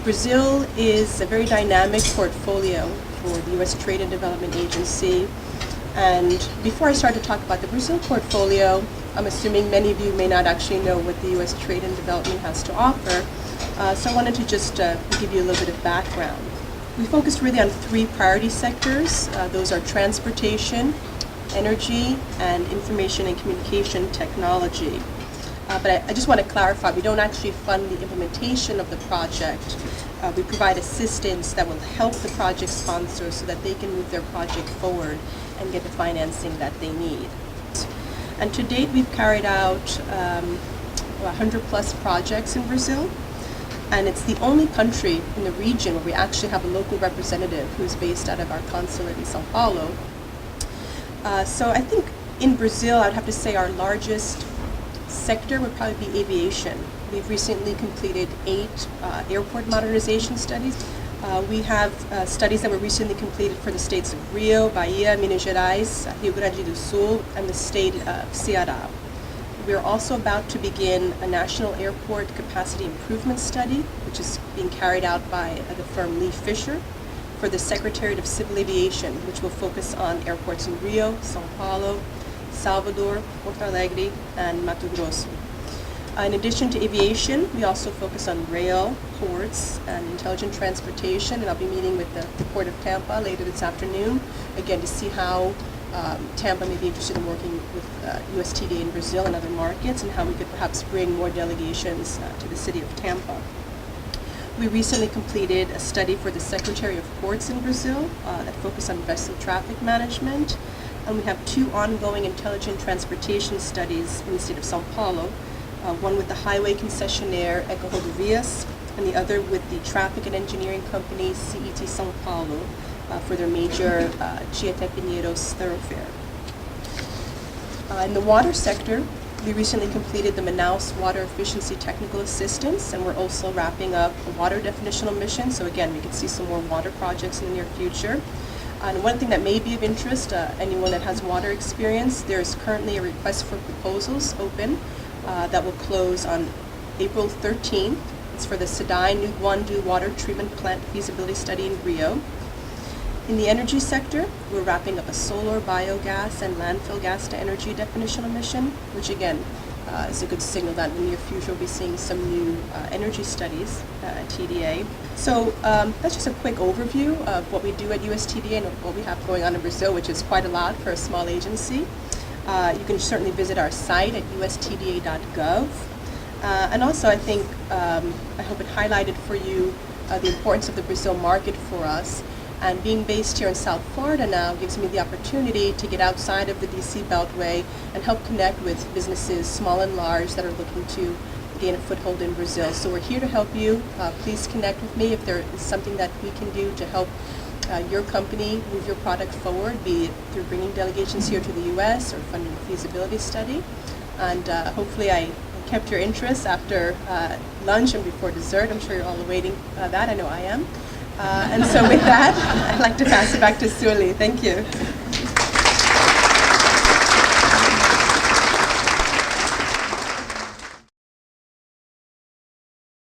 Brazil is a very dynamic portfolio for the U.S. Trade and Development Agency. And before I start to talk about the Brazil portfolio, I'm assuming many of you may not actually know what the U.S. Trade and Development has to offer. So I wanted to just give you a little bit of background. We focused really on three priority sectors. Those are transportation, energy, and information and communication technology. But I just want to clarify, we don't actually fund the implementation of the project. We provide assistance that will help the project sponsors so that they can move their project forward and get the financing that they need. And to date, we've carried out 100 plus projects in Brazil. And it's the only country in the region where we actually have a local representative who's based out of our consulate in Sao Paulo. So I think in Brazil, I would have to say our largest sector would probably be aviation. We've recently completed 8 airport modernization studies. We have studies that were recently completed for the states of Rio, Bahia, Minas Gerais, Rio Grande do Sul, and the state of Ceará. We're also about to begin a national airport capacity improvement study, which is being carried out by the firm Lee Fisher for the Secretariat of Civil Aviation, which will focus on airports in Rio, São Paulo, Salvador, Porto Alegre, and Mato Grosso. In addition to aviation, we also focus on rail, ports, and intelligent transportation, and I'll be meeting with the Port of Tampa later this afternoon, again to see how Tampa may be interested in working with USTDA in Brazil and other markets, and how we could perhaps bring more delegations to the city of Tampa. We recently completed a study for the Secretary of Ports in Brazil that focused on vessel traffic management, and we have 2 ongoing intelligent transportation studies in the state of São Paulo, one with the highway concessionaire EcoRodovias, and the other with the traffic and engineering company CET São Paulo, for their major Chiaté Pinheiros thoroughfare. In the water sector, we recently completed the Manaus Water Efficiency Technical Assistance, and we're also wrapping up a water definitional mission, so again, we could see some more water projects in the near future. And one thing that may be of interest, anyone that has water experience, there is currently a request for proposals open that will close on April 13th. It's for the Cidade Nuguandu Water Treatment Plant Feasibility Study in Rio. In the energy sector, we're wrapping up a solar, biogas, and landfill gas to energy definitional mission, which again is a good signal that in the near future we'll be seeing some new energy studies at TDA. So that's just a quick overview of what we do at USTDA and what we have going on in Brazil, which is quite a lot for a small agency. You can certainly visit our site at ustda.gov. And also I think, I hope it highlighted for you the importance of the Brazil market for us. And being based here in South Florida now gives me the opportunity to get outside of the DC Beltway and help connect with businesses, small and large, that are looking to gain a foothold in Brazil. So we're here to help you. Please connect with me if there is something that we can do to help your company move your product forward, be it through bringing delegations here to the U.S. or funding a feasibility study. And hopefully I kept your interest after lunch and before dessert. I'm sure you're all awaiting that. I know I am. And so with that, I'd like to pass it back to Sully. Thank you.